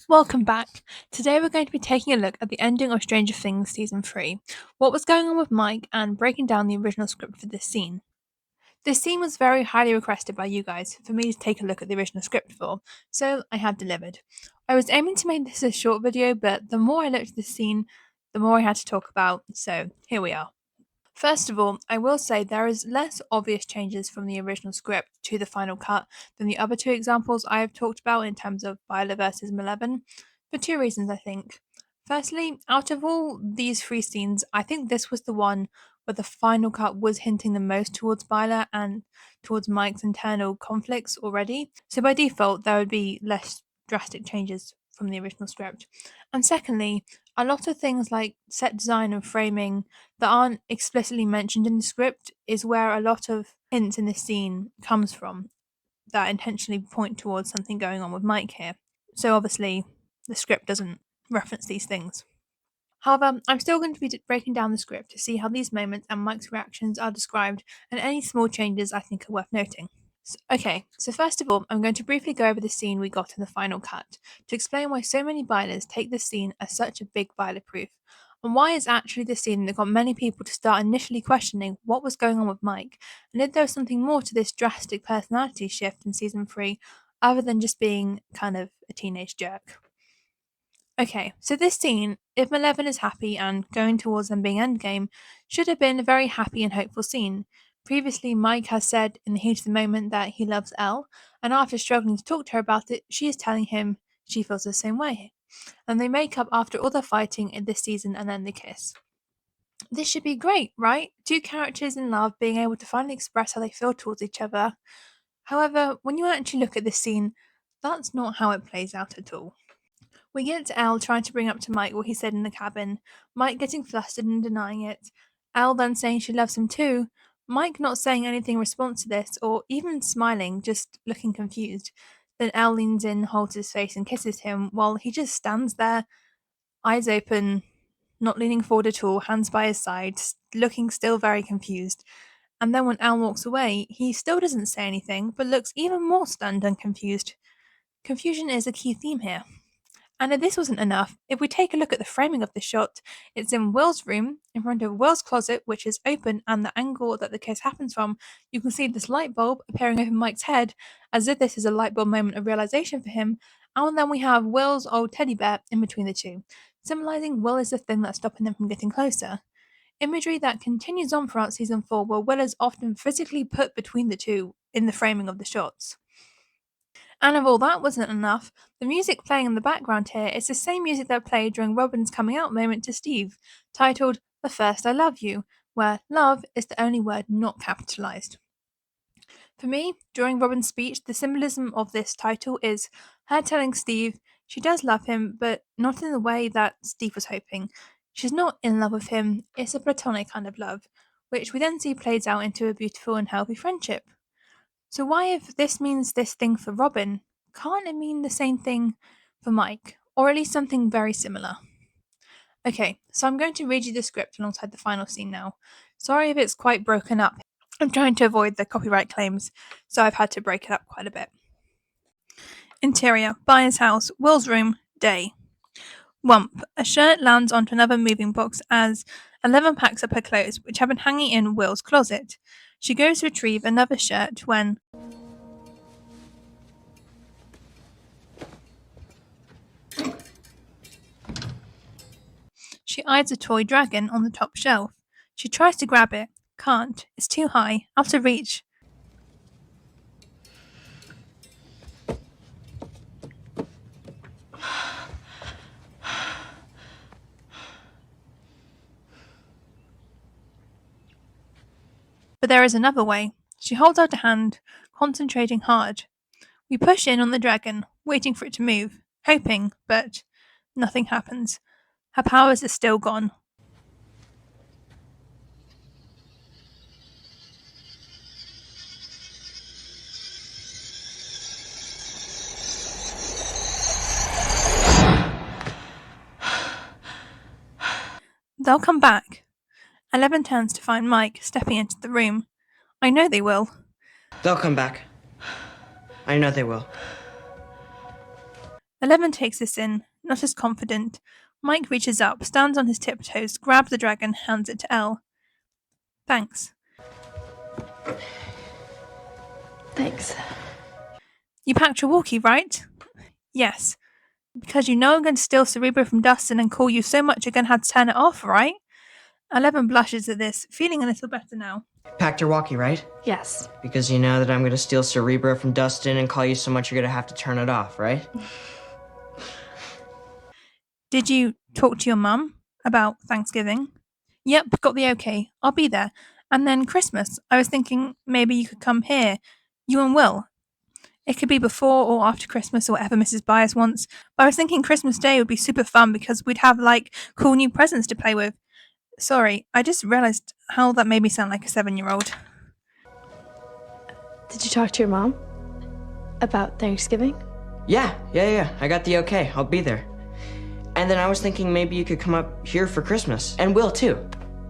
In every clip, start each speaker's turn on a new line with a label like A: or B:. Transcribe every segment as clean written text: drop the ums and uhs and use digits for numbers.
A: Welcome back. Today we're going to be taking a look at the ending of Stranger Things Season 3, what was going on with Mike, and breaking down the original script for this scene. This scene was very highly requested by you guys for me to take a look at the original script for, so I have delivered. I was aiming to make this a short video, but the more I looked at this scene, the more I had to talk about, so here we are. First of all, I will say there is less obvious changes from the original script to the final cut than the other two examples I have talked about in terms of byler versus Mileven, for two reasons I think. Firstly, out of all these three scenes, I think this was the one where the final cut was hinting the most towards byler and towards Mike's internal conflicts already, so by default there would be less drastic changes from the original script. And secondly, a lot of things like set design and framing that aren't explicitly mentioned in the script is where a lot of hints in this scene comes from that intentionally point towards something going on with Mike here. So obviously the script doesn't reference these things. However, I'm still going to be breaking down the script to see how these moments and Mike's reactions are described and any small changes I think are worth noting. So first of all, I'm going to briefly go over the scene we got in the final cut to explain why so many bylers take this scene as such a big byler proof, and why it's actually the scene that got many people to start initially questioning what was going on with Mike, and if there was something more to this drastic personality shift in season 3 other than just being kind of a teenage jerk. Okay, so this scene, if Mileven is happy and going towards them being endgame, should have been a very happy and hopeful scene. Previously, Mike has said in the heat of the moment that he loves Elle, and after struggling to talk to her about it, she is telling him she feels the same way. And they make up after all their fighting in this season and then they kiss. This should be great, right? Two characters in love being able to finally express how they feel towards each other. However, when you actually look at this scene, that's not how it plays out at all. We get Elle trying to bring up to Mike what he said in the cabin, Mike getting flustered and denying it, Elle then saying she loves him too, Mike not saying anything in response to this, or even smiling, just looking confused. Then Elle leans in, holds his face, and kisses him, while he just stands there, eyes open, not leaning forward at all, hands by his side, looking still very confused. And then when Elle walks away, he still doesn't say anything, but looks even more stunned and confused. Confusion is a key theme here. And if this wasn't enough, if we take a look at the framing of the shot, it's in Will's room, in front of Will's closet, which is open, and the angle that the kiss happens from, you can see this light bulb appearing over Mike's head, as if this is a light bulb moment of realization for him, and then we have Will's old teddy bear in between the two, symbolizing Will is the thing that's stopping them from getting closer. Imagery that continues on throughout season 4, where Will is often physically put between the two in the framing of the shots. And if all that wasn't enough, the music playing in the background here is the same music that played during Robin's coming out moment to Steve, titled The First I Love You, where love is the only word not capitalized. For me, during Robin's speech, the symbolism of this title is her telling Steve she does love him, but not in the way that Steve was hoping. She's not in love with him, it's a platonic kind of love, which we then see plays out into a beautiful and healthy friendship. So why, if this means this thing for Robin, can't it mean the same thing for Mike? Or at least something very similar? Okay, so I'm going to read you the script alongside the final scene now. Sorry if it's quite broken up. I'm trying to avoid the copyright claims, so I've had to break it up quite a bit. Interior, Byer's house, Will's room, day. Whump. A shirt lands onto another moving box as 11 packs up her clothes, which have been hanging in Will's closet. She goes to retrieve another shirt when she eyes a toy dragon on the top shelf. She tries to grab it. Can't. It's too high. Out of reach. But there is another way. She holds out a hand, concentrating hard. We push in on the dragon, waiting for it to move, hoping, but nothing happens. Her powers are still gone. They'll come back. 11 turns to find Mike stepping into the room. I know they will.
B: They'll come back. I know they will.
A: Eleven takes this in, not as confident. Mike reaches up, stands on his tiptoes, grabs the dragon, hands it to Elle. Thanks.
B: Thanks.
A: You packed your walkie, right? Yes. Because you know I'm going to steal Cerebro from Dustin and call you so much you're going to have to turn it off, right? 11 blushes at this, feeling a little better now.
C: Packed your walkie, right?
B: Yes.
C: Because you know that I'm gonna steal Cerebro from Dustin and call you so much you're gonna have to turn it off, right?
A: Did you talk to your mum about Thanksgiving? Yep, got the okay. I'll be there. And then Christmas. I was thinking maybe you could come here. You and Will. It could be before or after Christmas or whatever Mrs. Byers wants. But I was thinking Christmas Day would be super fun because we'd have like cool new presents to play with. Sorry, I just realised how that made me sound like a 7-year-old.
B: Did you talk to your mom about Thanksgiving?
C: Yeah. I got the okay. I'll be there. And then I was thinking maybe you could come up here for Christmas. And Will, too.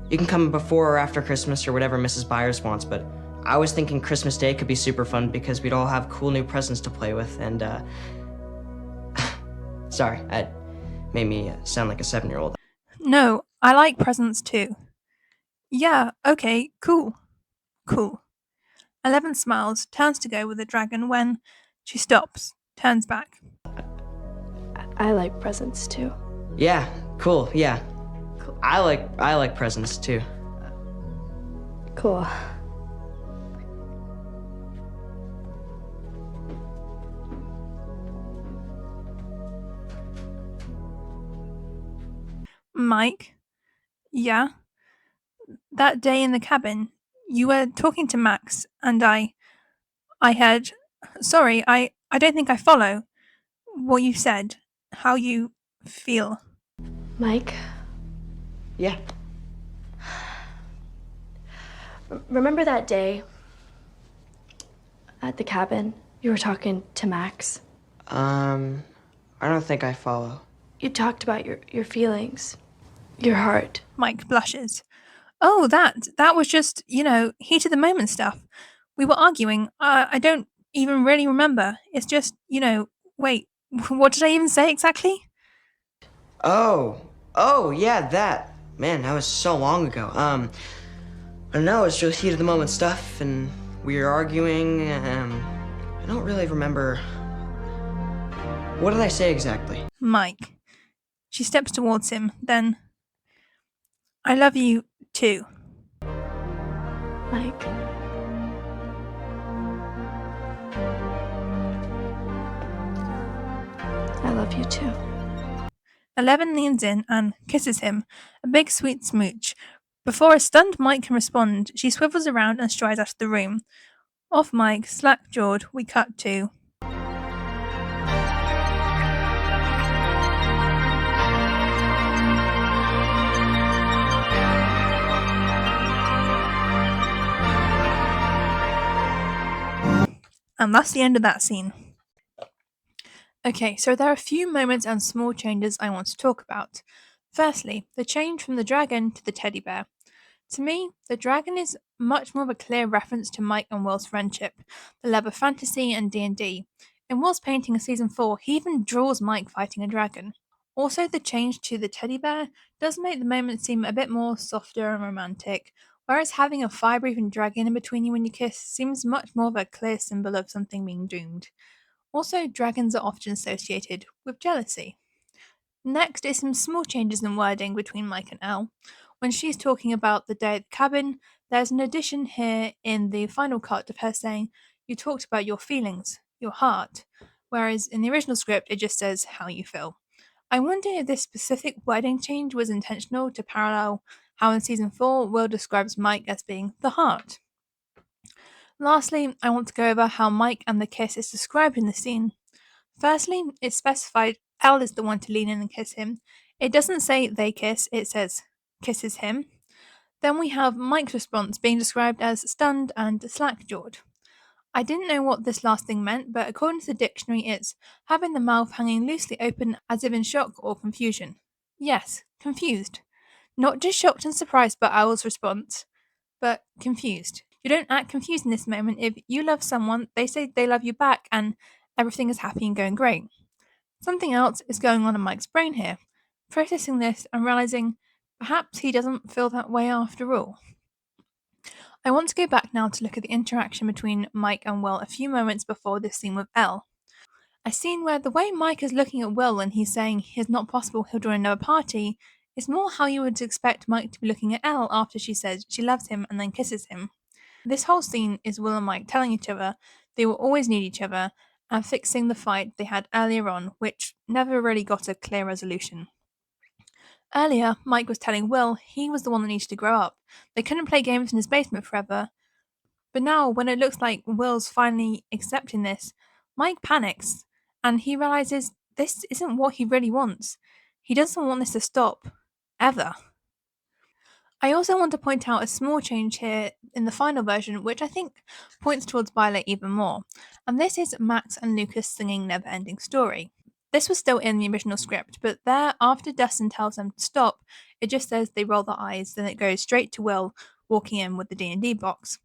C: You can come before or after Christmas or whatever Mrs. Byers wants, but I was thinking Christmas Day could be super fun because we'd all have cool new presents to play with, and, sorry, that made me sound like a 7-year-old.
A: No, I like presents too. Yeah, okay, cool. 11 smiles, turns to go with the dragon when she stops, turns back.
B: I like presents too.
C: Yeah, cool, yeah. Cool. I like presents, too.
B: Cool.
A: Mike? Yeah? That day in the cabin, you were talking to Max, and I heard. Sorry, I don't think I follow what you said, how you feel.
B: Mike,
C: Yeah.
B: remember that day at the cabin? You were talking to Max.
C: I don't think I follow.
B: You talked about your feelings, your heart.
A: Mike blushes. Oh, that was just, heat of the moment stuff. We were arguing. I don't even really remember. It's just, wait, what did I even say exactly?
C: Oh, yeah, that. Man, that was so long ago. I don't know, it's just heat of the moment stuff, and we were arguing, I don't really remember. What did I say exactly?
A: Mike. She steps towards him, then. I love you, too.
B: Mike. I love you too.
A: 11 leans in and kisses him, a big sweet smooch. Before a stunned Mike can respond, she swivels around and strides out of the room. Off Mike, slack-jawed, we cut to. And that's the end of that scene. Okay, so there are a few moments and small changes I want to talk about. Firstly, the change from the dragon to the teddy bear. To me, the dragon is much more of a clear reference to Mike and Will's friendship, the love of fantasy and D&D. In Will's painting of season 4, he even draws Mike fighting a dragon. Also, the change to the teddy bear does make the moment seem a bit more softer and romantic, whereas having a fire-breathing dragon in between you when you kiss seems much more of a clear symbol of something being doomed. Also, dragons are often associated with jealousy. Next is some small changes in wording between Mike and Elle. When she's talking about the day at the cabin, there's an addition here in the final cut of her saying, "You talked about your feelings, your heart," whereas in the original script it just says how you feel. I wonder if this specific wording change was intentional to parallel how in season 4 Will describes Mike as being the heart. Lastly, I want to go over how Mike and the kiss is described in the scene. Firstly, it's specified Elle is the one to lean in and kiss him. It doesn't say they kiss, it says kisses him. Then we have Mike's response being described as stunned and slack-jawed. I didn't know what this last thing meant, but according to the dictionary, it's having the mouth hanging loosely open as if in shock or confusion. Yes, confused. Not just shocked and surprised by Owl's response, but confused. You don't act confused in this moment if you love someone, they say they love you back, and everything is happy and going great. Something else is going on in Mike's brain here. Processing this and realizing perhaps he doesn't feel that way after all. I want to go back now to look at the interaction between Mike and Will a few moments before this scene with Elle. A scene where the way Mike is looking at Will and he's saying it's not possible he'll join another party is more how you would expect Mike to be looking at Elle after she says she loves him and then kisses him. This whole scene is Will and Mike telling each other they will always need each other and fixing the fight they had earlier on, which never really got a clear resolution. Earlier, Mike was telling Will he was the one that needed to grow up. They couldn't play games in his basement forever. But now, when it looks like Will's finally accepting this, Mike panics and he realizes this isn't what he really wants. He doesn't want this to stop. Ever. I also want to point out a small change here in the final version, which I think points towards byler even more, and this is Max and Lucas singing Never Ending Story. This was still in the original script, but there, after Dustin tells them to stop, it just says they roll their eyes, then it goes straight to Will walking in with the D&D box.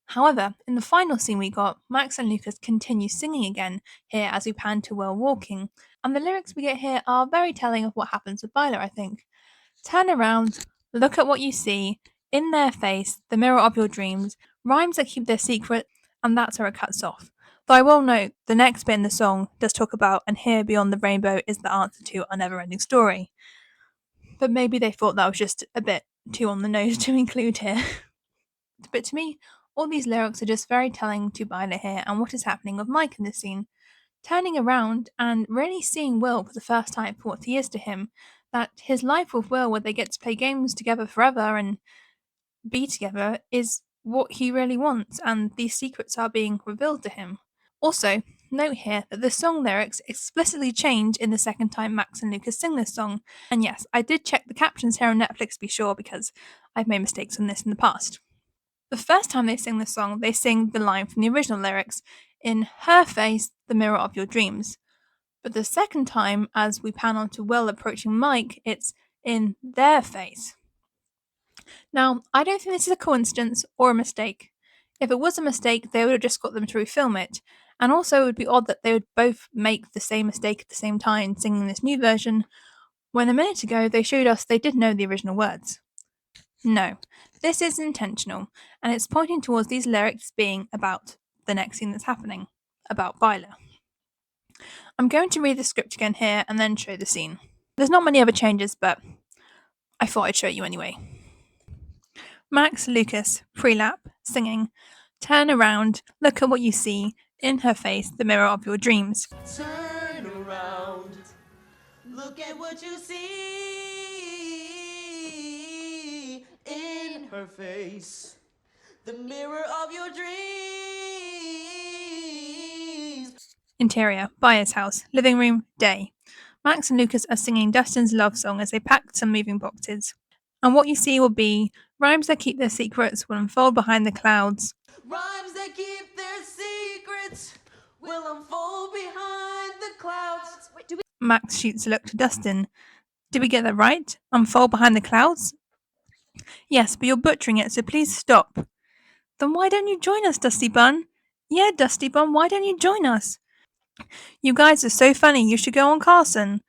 A: However, in the final scene we got, Max and Lucas continue singing again here as we pan to Will walking, and the lyrics we get here are very telling of what happens with byler, I think. Turn around, look at what you see, in their face, the mirror of your dreams, rhymes that keep their secret, and that's where it cuts off. Though I will note, the next bit in the song does talk about, and here beyond the rainbow is the answer to our never ending story. But maybe they thought that was just a bit too on the nose to include here. But to me, all these lyrics are just very telling to byler here and what is happening with Mike in this scene. Turning around and really seeing Will for the first time for what he is to him, that his life with Will, where they get to play games together forever and be together, is what he really wants, and these secrets are being revealed to him. Also, note here that the song lyrics explicitly change in the second time Max and Lucas sing this song, and yes, I did check the captions here on Netflix to be sure because I've made mistakes on this in the past. The first time they sing the song, they sing the line from the original lyrics, in her face, the mirror of your dreams. But the second time, as we pan on to Will approaching Mike, it's in their face. Now, I don't think this is a coincidence or a mistake. If it was a mistake, they would have just got them to refilm it. And also, it would be odd that they would both make the same mistake at the same time singing this new version, when a minute ago they showed us they did know the original words. No, this is intentional, and it's pointing towards these lyrics being about the next scene that's happening, about byler. I'm going to read the script again here and then show the scene. There's not many other changes, but I thought I'd show you anyway. Max Lucas, pre-lap, singing, turn around, look at what you see, in her face, the mirror of your dreams.
D: Turn around, look at what you see in her face, the mirror of your dreams.
A: Interior, Byer's house, living room, day. Max and Lucas are singing Dustin's love song as they pack some moving boxes. And what you see will be rhymes that keep their secrets will unfold behind the clouds.
D: Rhymes that keep their secrets will unfold behind the clouds.
A: Max shoots a look to Dustin. Did we get that right? Unfold behind the clouds? Yes, but you're butchering it, so please stop. Then why don't you join us, Dusty Bun? Yeah, Dusty Bun, why don't you join us? You guys are so funny, you should go on Carson.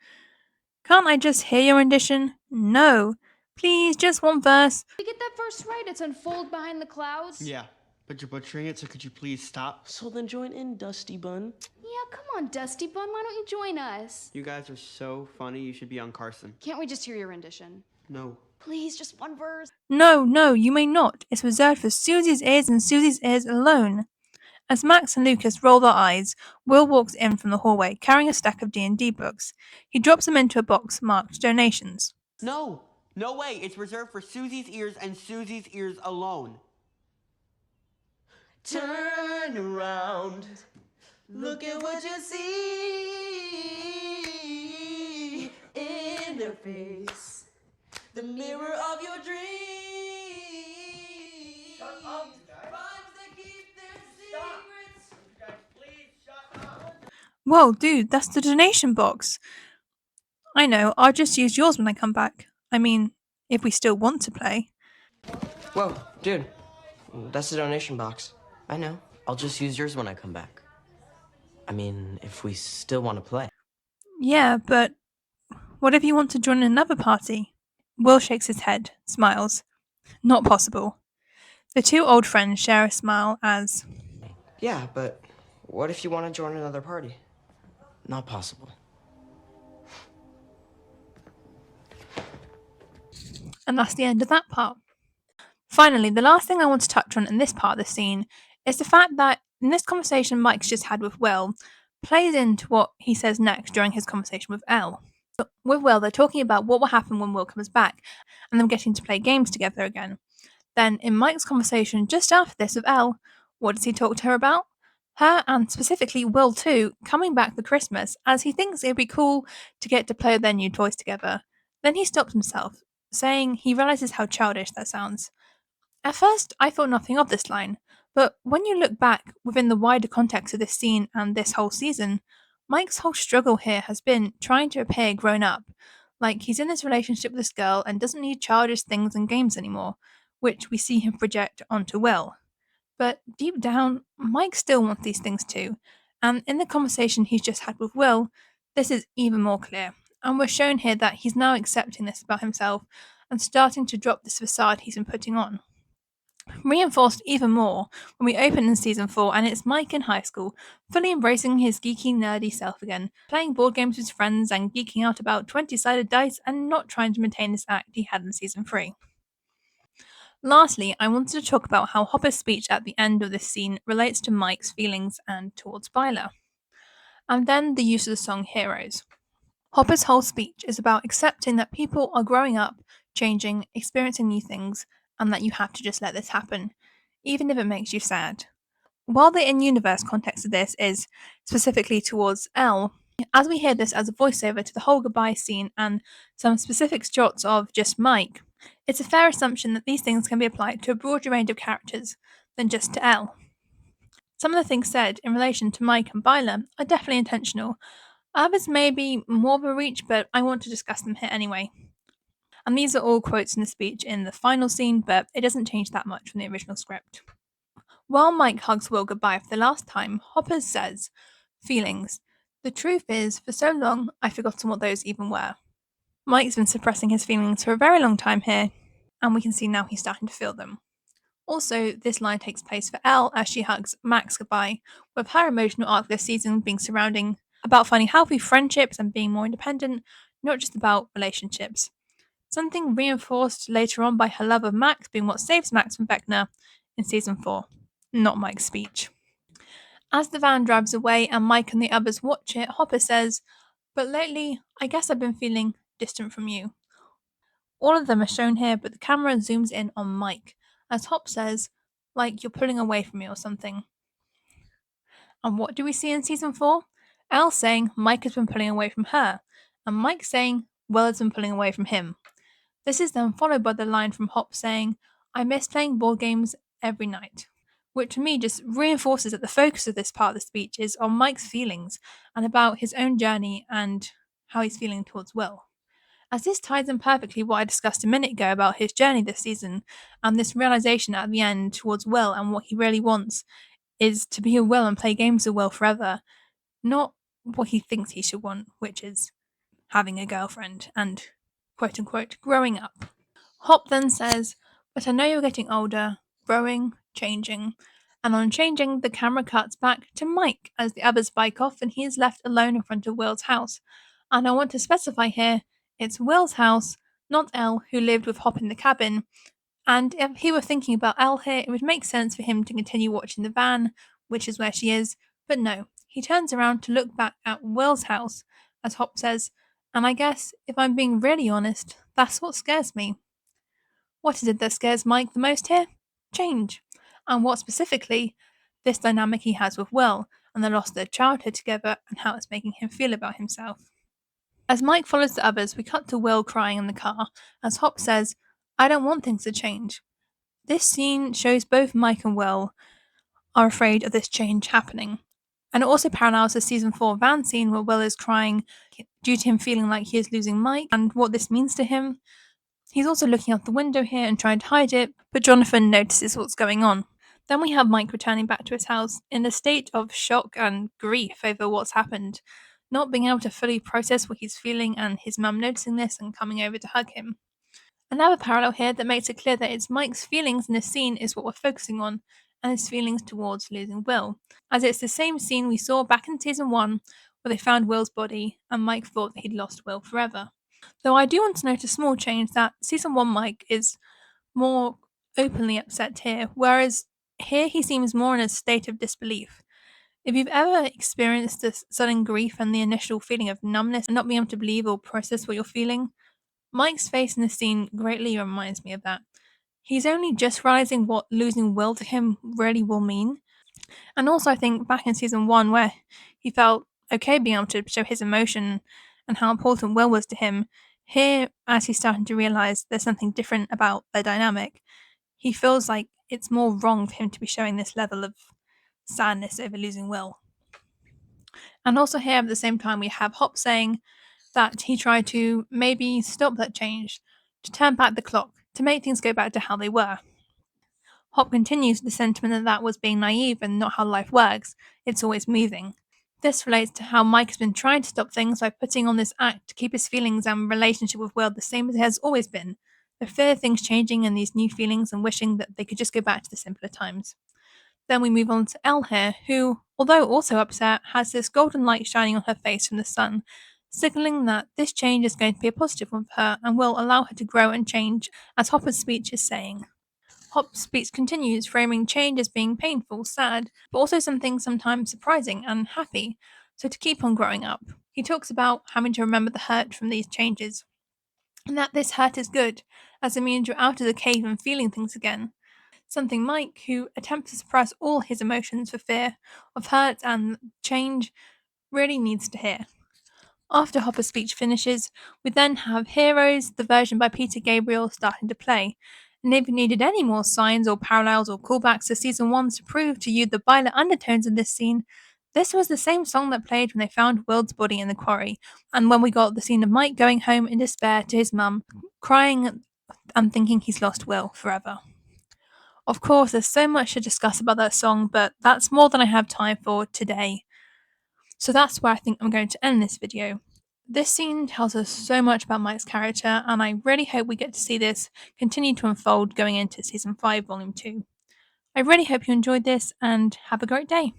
A: Can't I just hear your rendition? No. Please, just one verse.
E: You get that verse right, it's unfold behind the clouds.
F: Yeah, but you're butchering it, so could you please stop?
D: So then join in, Dusty Bun.
E: Yeah, come on, Dusty Bun, why don't you join us?
F: You guys are so funny, you should be on Carson.
E: Can't we just hear your rendition?
F: No.
E: Please, just one verse.
A: No, you may not. It's reserved for Susie's ears and Susie's ears alone. As Max and Lucas roll their eyes, Will walks in from the hallway carrying a stack of D&D books. He drops them into a box marked donations.
F: No way, it's reserved for Susie's ears and Susie's ears alone.
D: Turn around, look at what you see in their face, the mirror of your dreams. Shut up, you guys. Rhymes that keep their secrets. You guys, please shut up.
A: Whoa, dude, that's the donation box. I know, I'll just use yours when I come back. I mean, if we still want to play.
C: Whoa, dude. That's the donation box. I know. I'll just use yours when I come back. I mean, if we still want to play.
A: Yeah, but what if you want to join another party? Will shakes his head, smiles. Not possible. The two old friends share a smile as,
C: Yeah, but what if you want to join another party?
G: Not possible.
A: and that's the end of that part. Finally, the last thing I want to touch on in this part of the scene is the fact that in this conversation Mike's just had with Will plays into what he says next during his conversation with Elle. With Will, they're talking about what will happen when Will comes back and them getting to play games together again. Then, in Mike's conversation just after this with Elle, what does he talk to her about? Her, and specifically Will too, coming back for Christmas, as he thinks it'd be cool to get to play with their new toys together. Then he stops himself, saying he realizes how childish that sounds. At first, I thought nothing of this line, but when you look back within the wider context of this scene and this whole season, Mike's whole struggle here has been trying to appear grown up. Like he's in this relationship with this girl and doesn't need childish things and games anymore, which we see him project onto Will. But deep down, Mike still wants these things too, and in the conversation he's just had with Will, this is even more clear. And we're shown here that he's now accepting this about himself and starting to drop this facade he's been putting on. Reinforced even more when we open in season 4 and it's Mike in high school, fully embracing his geeky, nerdy self again, playing board games with his friends and geeking out about 20-sided dice and not trying to maintain this act he had in season 3. Lastly, I wanted to talk about how Hopper's speech at the end of this scene relates to Mike's feelings and towards Byler. And then the use of the song Heroes. Hopper's whole speech is about accepting that people are growing up, changing, experiencing new things, and that you have to just let this happen, even if it makes you sad. While the in universe context of this is specifically towards Elle, as we hear this as a voiceover to the whole goodbye scene and some specific shots of just Mike, it's a fair assumption that these things can be applied to a broader range of characters than just to Elle. Some of the things said in relation to Mike and Byler are definitely intentional. Others may be more of a reach, but I want to discuss them here anyway. And these are all quotes in the speech in the final scene, but it doesn't change that much from the original script. While Mike hugs Will goodbye for the last time, Hopper says, "Feelings. The truth is, for so long, I've forgotten what those even were." Mike's been suppressing his feelings for a very long time here, and we can see now he's starting to feel them. Also, this line takes place for Elle as she hugs Max goodbye, with her emotional arc this season being surrounding about finding healthy friendships and being more independent, not just about relationships. Something reinforced later on by her love of Max being what saves Max from Vecna in season 4, not Mike's speech. As the van drives away and Mike and the others watch it, Hopper says, "But lately, I guess I've been feeling distant from you." All of them are shown here, but the camera zooms in on Mike, as Hop says, like you're pulling away from me or something. And what do we see in season 4? Elle saying Mike has been pulling away from her, and Mike saying Will has been pulling away from him. This is then followed by the line from Hop saying, "I miss playing board games every night," which to me just reinforces that the focus of this part of the speech is on Mike's feelings and about his own journey and how he's feeling towards Will. As this ties in perfectly what I discussed a minute ago about his journey this season and this realization at the end towards Will and what he really wants is to be a Will and play games with Will forever, not what he thinks he should want, which is having a girlfriend and quote unquote growing up. Hop then says, "But I know you're getting older, growing, changing." And on changing, the camera cuts back to Mike as the others bike off and he is left alone in front of Will's house. And I want to specify here, it's Will's house, not Elle, who lived with Hop in the cabin. And if he were thinking about Elle here, it would make sense for him to continue watching the van, which is where she is. But no, he turns around to look back at Will's house, as Hop says, and I guess, if I'm being really honest, that's what scares me. What is it that scares Mike the most here? Change. And what specifically? This dynamic he has with Will, and the loss of their childhood together, and how it's making him feel about himself. As Mike follows the others, we cut to Will crying in the car, as Hop says, "I don't want things to change." This scene shows both Mike and Will are afraid of this change happening. And it also parallels the season 4 van scene where Will is crying due to him feeling like he is losing Mike and what this means to him. He's also looking out the window here and trying to hide it, but Jonathan notices what's going on. Then we have Mike returning back to his house in a state of shock and grief over what's happened. not being able to fully process what he's feeling and his mum noticing this and coming over to hug him. Another parallel here that makes it clear that it's Mike's feelings in this scene is what we're focusing on, and his feelings towards losing Will, as it's the same scene we saw back in season 1 where they found Will's body and Mike thought that he'd lost Will forever. Though I do want to note a small change that season 1 Mike is more openly upset here, whereas here he seems more in a state of disbelief. If you've ever experienced this sudden grief and the initial feeling of numbness and not being able to believe or process what you're feeling, Mike's face in the scene greatly reminds me of that. He's only just realizing what losing Will to him really will mean. And also, I think back in season 1, where he felt okay being able to show his emotion and how important Will was to him, here, as he's starting to realize there's something different about their dynamic, he feels like it's more wrong for him to be showing this level of sadness over losing Will. And also, here at the same time, we have Hop saying that he tried to maybe stop that change, to turn back the clock, to make things go back to how they were. Hop continues the sentiment that that was being naive and not how life works, it's always moving. This relates to how Mike has been trying to stop things by putting on this act to keep his feelings and relationship with Will the same as it has always been, the fear of things changing and these new feelings and wishing that they could just go back to the simpler times. Then we move on to Elle here, who, although also upset, has this golden light shining on her face from the sun, signaling that this change is going to be a positive one for her and will allow her to grow and change, as Hopper's speech is saying. Hop's speech continues, framing change as being painful, sad, but also something sometimes surprising and happy, so to keep on growing up. He talks about having to remember the hurt from these changes, and that this hurt is good, as it means you're out of the cave and feeling things again. Something Mike, who attempts to suppress all his emotions for fear of hurt and change, really needs to hear. After Hopper's speech finishes, we then have Heroes, the version by Peter Gabriel, starting to play. And if you needed any more signs or parallels or callbacks to season 1 to prove to you the byler undertones in this scene, this was the same song that played when they found Will's body in the quarry, and when we got the scene of Mike going home in despair to his mum, crying and thinking he's lost Will forever. Of course, there's so much to discuss about that song, but that's more than I have time for today. So that's where I think I'm going to end this video. This scene tells us so much about Mike's character, and I really hope we get to see this continue to unfold going into Season 5, Volume 2. I really hope you enjoyed this, and have a great day.